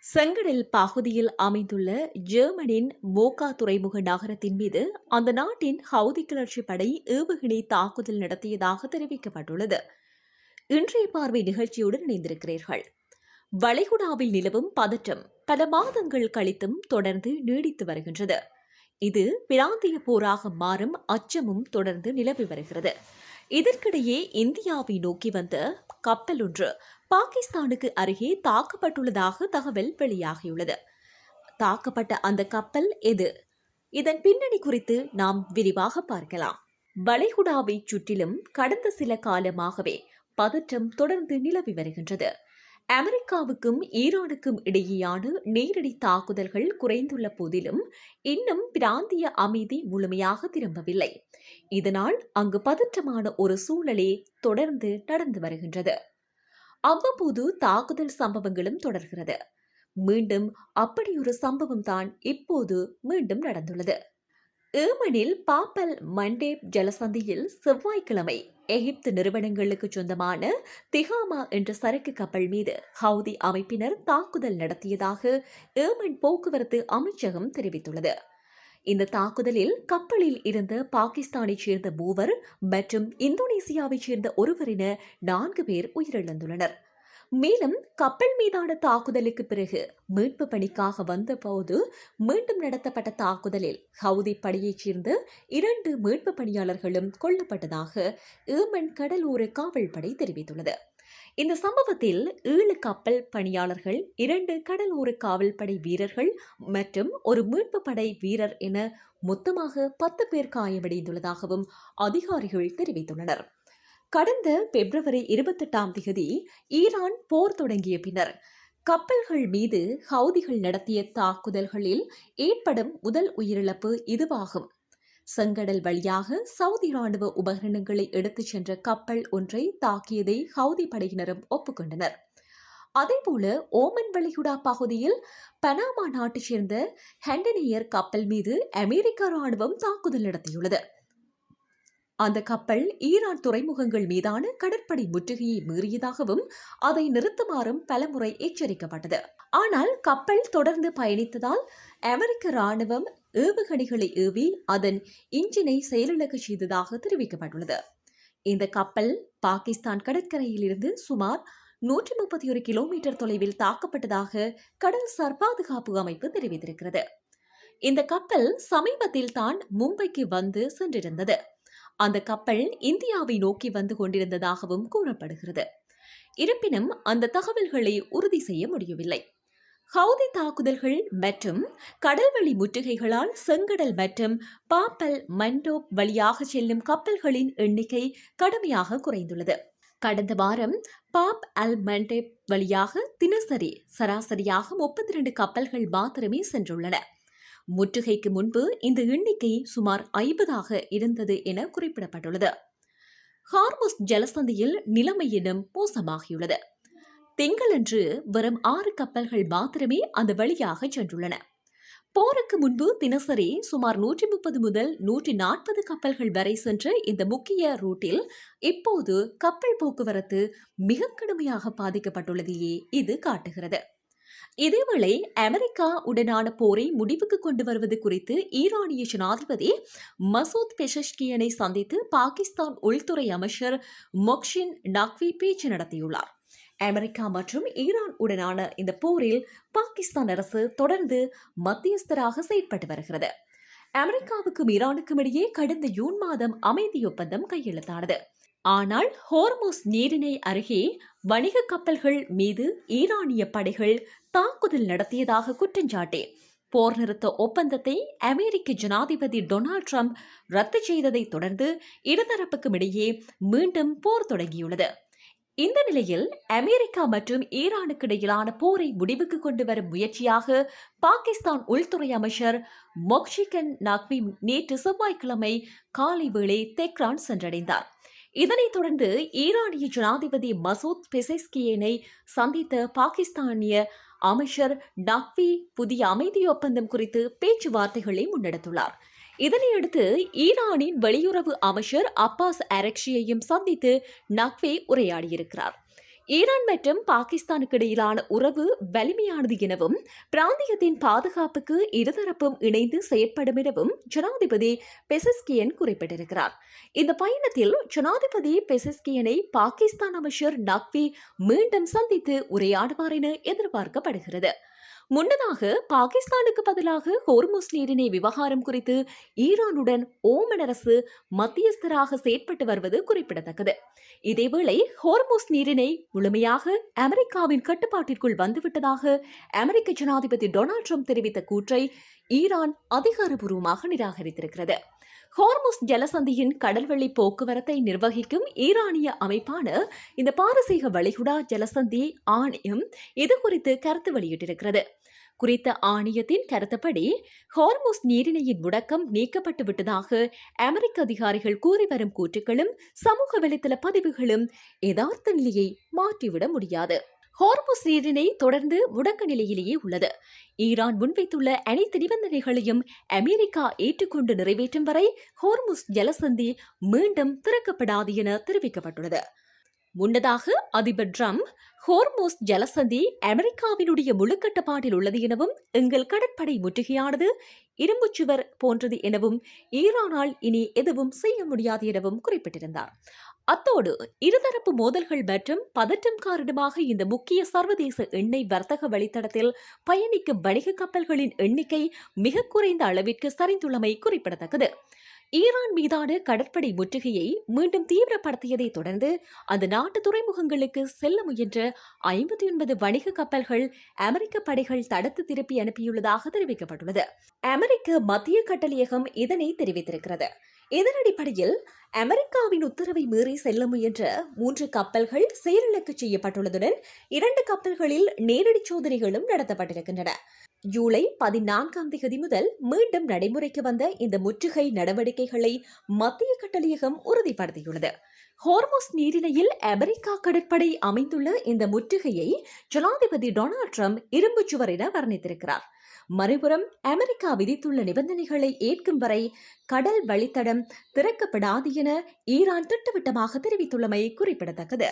செங்கடல் பகுதியில் அமைந்துள்ள ஜெர்மனின் மோகா துறைமுக நகரத்தின் மீது அந்த நாட்டின் ஹவுதி கிளர்ச்சி படை ஏவுகணை தாக்குதல் நடத்தியதாக தெரிவிக்கப்பட்டுள்ளது. இன்றைய பார்வை நிகழ்ச்சியுடன் இணைந்திருக்கிறீர்கள். வளைகுடாவில் நிலவும் பதற்றம் பல மாதங்கள் கழித்தும் தொடர்ந்து நீடித்து வருகின்றது. இது பிராந்திய போராக மாறும் அச்சமும் தொடர்ந்து நிலவி வருகிறது. இதற்கிடையே இந்தியாவை நோக்கி வந்த கப்பல் ஒன்று பாகிஸ்தானுக்கு அருகே தாக்கப்பட்டுள்ளதாக தகவல் வெளியாகியுள்ளது. தாக்கப்பட்ட அந்த கப்பல் எது? இதன் பின்னணி குறித்து நாம் விரிவாக பார்க்கலாம். வளைகுடாவை சுற்றிலும் கடந்த சில காலமாகவே பதற்றம் தொடர்ந்து நிலவி வருகின்றது. அமெரிக்காவுக்கும் ஈரானுக்கும் இடையேயான நேரடி தாக்குதல்கள் குறைந்துள்ள போதிலும் இன்னும் பிராந்திய அமைதி முழுமையாக திரும்பவில்லை. இதனால் அங்கு பதற்றமான ஒரு சூழலே தொடர்ந்து நடந்து வருகின்றது. அவ்வப்போது தாக்குதல் சம்பவங்களும் தொடர்கிறது. மீண்டும் அப்படியொரு சம்பவம் தான் இப்போது மீண்டும் நடந்துள்ளது. ஏமனில் பாப்பல் மண்டேப் ஜலசந்தியில் செவ்வாய்க்கிழமை எகிப்து நிறுவனங்களுக்கு சொந்தமான திகாமா என்ற சரக்கு கப்பல் மீது ஹவுதி அமைப்பினர் தாக்குதல் நடத்தியதாக ஏமன் போக்குவரத்து அமைச்சகம் தெரிவித்துள்ளது. இந்த தாக்குதலில் கப்பலில் இருந்த பாகிஸ்தானைச் சேர்ந்த 3 மற்றும் இந்தோனேசியாவைச் சேர்ந்த ஒருவர் என 4 பேர் உயிரிழந்துள்ளனர். மேலும் கப்பல் மீதான தாக்குதலுக்கு பிறகு மீட்பு பணிக்காக வந்தபோது மீண்டும் நடத்தப்பட்ட தாக்குதலில் ஹவுதி படையைச் சேர்ந்த 2 மீட்பு பணியாளர்களும் கொல்லப்பட்டதாக ஏமன் கடலோர காவல்படை தெரிவித்துள்ளது. இந்த சம்பவத்தில் 7 கப்பல் பணியாளர்கள், 2 கடலோர காவல்படை வீரர்கள் மற்றும் ஒரு மீட்பு படை வீரர் என மொத்தமாக 10 பேர் காயமடைந்துள்ளதாகவும் அதிகாரிகள் தெரிவித்துள்ளனர். கடந்த பிப்ரவரி 28ஆம் தேதி ஈரான் போர் தொடங்கிய பின்னர் கப்பல்கள் மீது ஹவுதிகள் நடத்திய தாக்குதல்களில் ஏற்படும் முதல் உயிரிழப்பு இதுவாகும். செங்கடல் வழியாக சவுதி ராணுவ உபகரணங்களை எடுத்துச் சென்ற கப்பல் ஒன்றை தாக்கியதை ஹவுதி படையினரும் ஒப்புக்கொண்டனர். அதேபோல ஓமன் வளைகுடா பகுதியில் பனாமா நாட்டைச் சேர்ந்த ஹெண்டனியர் கப்பல் மீது அமெரிக்க ராணுவம் தாக்குதல் நடத்தியுள்ளது. அந்த கப்பல் ஈரான் துறைமுகங்கள் மீதான கடற்படை முற்றுகையை மீறியதாகவும் அதை நிறுத்துமாறும் பலமுறை எச்சரிக்கப்பட்டது. ஆனால் கப்பல் தொடர்ந்து பயணித்ததால் அமெரிக்க ராணுவம் ஏவுகணைகளை ஏவி அதன் இன்ஜினை செயலிழக்க செய்ததாக தெரிவிக்கப்பட்டுள்ளது. இந்த கப்பல் பாகிஸ்தான் கடற்கரையில் இருந்து சுமார் 131 கிலோமீட்டர் தொலைவில் தாக்கப்பட்டதாக கடல்சார் பாதுகாப்பு அமைப்பு தெரிவித்திருக்கிறது. இந்த கப்பல் சமீபத்தில் தான் மும்பைக்கு வந்து சென்றிருந்தது. அந்த கப்பல் இந்தியாவை நோக்கி வந்து கொண்டிருந்ததாகவும் கூறப்படுகிறது. இருப்பினும் அந்த தகவல்களை உறுதி செய்ய முடியவில்லை. ஹவுதி தாக்குதல்கள் மற்றும் கடல்வழி முற்றுகைகளால் செங்கடல் மற்றும் பாப்பல் மண்டோப் வழியாக செல்லும் கப்பல்களின் எண்ணிக்கை கடுமையாக குறைந்துள்ளது. கடந்த வாரம் பாப் அல் மண்டேப் வழியாக தினசரி சராசரியாக 32 கப்பல்கள் மாத்திரமே சென்றுள்ளன. முற்றுகைக்கு முன்பு இந்த எண்ணிக்கை சுமார் 50ஆக இருந்தது என குறிப்பிடப்பட்டுள்ளது. ஹார்முஸ் ஜலசந்தியில் நிலைமை இன்னும் மோசமாகியுள்ளது. திங்களன்று வெறும் 6 கப்பல்கள் மாத்திரமே அந்த வழியாக சென்றுள்ளன. போருக்கு முன்பு தினசரி சுமார் 130 முதல் 140 கப்பல்கள் வரை சென்ற இந்த முக்கிய ரூட்டில் இப்போது கப்பல் போக்குவரத்து மிக கடுமையாக பாதிக்கப்பட்டுள்ளதையே இது காட்டுகிறது. இதேவேளை அமெரிக்கா உடனான போரை முடிவுக்கு கொண்டு வருவது குறித்து ஈரானிய ஜனாதிபதி மசூத் பெஷஷ்கியனை சந்தித்து பாகிஸ்தான் உள்துறை அமைச்சர் மொக்ஷின் நக்வி பேச்சு நடத்தியுள்ளார். அமெரிக்கா மற்றும் ஈரான் உடனான இந்த போரில் பாகிஸ்தான் அரசு தொடர்ந்து மத்தியஸ்தராக செயற்பட்டு வருகிறது. அமெரிக்காவுக்கும் ஈரானுக்கும் இடையே கடந்த ஜூன் மாதம் அமைதி ஒப்பந்தம் கையெழுத்தானது. ஆனால் ஹோர்முஸ் நீரிணை அருகே வணிக கப்பல்கள் மீது ஈரானிய படைகள் தாக்குதல் நடத்தியதாக குற்றஞ்சாட்டி போர் நிறுத்த ஒப்பந்தத்தை அமெரிக்க ஜனாதிபதி டொனால்ட் ட்ரம்ப் ரத்து செய்ததை தொடர்ந்து இருதரப்புக்கும் இடையே மீண்டும் போர் தொடங்கியுள்ளது. இந்த நிலையில் அமெரிக்கா மற்றும் ஈரானுக்கு இடையிலான போரை முடிவுக்கு கொண்டு வரும் முயற்சியாக பாகிஸ்தான் உள்துறை அமைச்சர் மொக்ஷின் நக்வி நேற்று செவ்வாய்க்கிழமை காலை வேளை தெஹ்ரான் சென்றடைந்தார். இதனைத் தொடர்ந்து ஈரானிய ஜனாதிபதி மசூத் பெசஸ்கியனை சந்தித்த பாகிஸ்தானிய அமைச்சர் நக்வி புதிய அமைதி ஒப்பந்தம் குறித்து பேச்சுவார்த்தைகளை முன்னெடுத்துள்ளார். இதனையடுத்து ஈரானின் வெளியுறவு அமைச்சர் அப்பாஸ் அரக்ஷியையும் சந்தித்து நக்வி உரையாடியிருக்கிறார். ஈரான் மற்றும் பாகிஸ்தானுக்கு இடையிலான உறவு வலிமையானது எனவும் பிராந்தியத்தின் பாதுகாப்புக்கு இருதரப்பும் இணைந்து செயற்படும் எனவும் ஜனாதிபதி பெசஸ்கியன் குறிப்பிட்டிருக்கிறார். இந்த பயணத்தில் ஜனாதிபதி பெசஸ்கியனை பாகிஸ்தான் அமைச்சர் நக்வி மீண்டும் சந்தித்து உரையாடுவார் என எதிர்பார்க்கப்படுகிறது. முன்னதாக பாகிஸ்தானுக்கு பதிலாக ஹோர்முஸ் நீரிணை விவகாரம் குறித்து ஈரானுடன் ஓமன் அரசு மத்தியஸ்தராக செயற்பட்டு வருவது குறிப்பிடத்தக்கது. இதேவேளை ஹோர்முஸ் நீரிணை முழுமையாக அமெரிக்காவின் கட்டுப்பாட்டிற்குள் வந்துவிட்டதாக அமெரிக்க ஜனாதிபதி டொனால்ட் ட்ரம்ப் தெரிவித்த கூற்றை ஈரான் அதிகாரப்பூர்வமாக நிராகரித்திருக்கிறது. ஹோர்முஸ் ஜலசந்தியின் கடல்வெளி போக்குவரத்தை நிர்வகிக்கும் ஈரானிய அமைப்பான இந்த பாரசீக வளைகுடா ஜலசந்தி ஆணையம் இதுகுறித்து கருத்து வெளியிட்டிருக்கிறது. குறித்த ஆணையத்தின் கருத்துப்படி ஹோர்முஸ் நீரிணையின் முடக்கம் நீக்கப்பட்டு விட்டதாக அமெரிக்க அதிகாரிகள் கூறி வரும் கூற்றுக்களும் சமூக வலைதள பதிவுகளும் யதார்த்த நிலையை மாற்றிவிட முடியாது. ஹோர்முஸ் நீரிணை தொடர்ந்து முடக்க நிலையிலேயே உள்ளது. ஈரான் முன்வைத்துள்ள அனைத்து நிபந்தனைகளையும் அமெரிக்கா ஏற்றுக்கொண்டு நிறைவேற்றும் வரை ஹோர்முஸ் ஜலசந்தி மீண்டும் திறக்கப்படாது என தெரிவிக்கப்பட்டுள்ளது. முன்னதாக அதிபர் ட்ரம்ப் ஹோர்முஸ் ஜலசந்தி அமெரிக்காவினுடைய முழு கட்டுப்பாட்டில் உள்ளது எனவும் எங்கள் கடற்படை முற்றுகையானது இரும்புச்சுவர் போன்றது எனவும் ஈரானால் இனி எதுவும் செய்ய முடியாது எனவும் குறிப்பிட்டிருந்தார். அத்தோடு இருதரப்பு மோதல்கள் மற்றும் பதற்றம் காரணமாக இந்த முக்கிய சர்வதேச எண்ணெய் வர்த்தக வழித்தடத்தில் பயணிக்கும் வணிக கப்பல்களின் எண்ணிக்கை மிக குறைந்த அளவிற்கு சரிந்துள்ளமை குறிப்பிடத்தக்கது. ஈரான் மீதான கடற்படை முற்றுகையை மீண்டும் தீவிரப்படுத்தியதை தொடர்ந்து அந்த நாட்டு துறைமுகங்களுக்கு செல்ல முயன்ற 59 வணிக கப்பல்கள் அமெரிக்க படைகள் தடுத்து திருப்பி அனுப்பியுள்ளதாக தெரிவிக்கப்பட்டுள்ளது. அமெரிக்க மத்திய கட்டளையகம் இதனை தெரிவித்திருக்கிறது. இதன் அடிப்படையில் அமெரிக்காவின் உத்தரவை மீறி செல்ல முயன்ற 3 கப்பல்கள் செயலிழக்க செய்யப்பட்டுள்ளதுடன் 2 கப்பல்களில் நேரடி சோதனைகளும் நடத்தப்பட்டிருக்கின்றன. ஜூலை 14ஆம் தேதி முதல் மீண்டும் நடைமுறைக்கு வந்த இந்த முற்றுகை நடவடிக்கைகளை மத்திய கட்டளையகம் உறுதிப்படுத்தியுள்ளது. ஹோர்முஸ் நீரிணையில் அமெரிக்கா கடற்படை அமைந்துள்ள இந்த முற்றுகையை ஜனாதிபதி டொனால்ட் ட்ரம்ப் இரும்புச்சுவர் என வர்ணித்திருக்கிறார். மறுபுறம் அமெரிக்கா விதித்துள்ள நிபந்தனைகளை ஏற்கும் வரை கடல் வழித்தடம் திறக்கப்படாது என ஈரான் திட்டவட்டமாக தெரிவித்துள்ளமை குறிப்பிடத்தக்கது.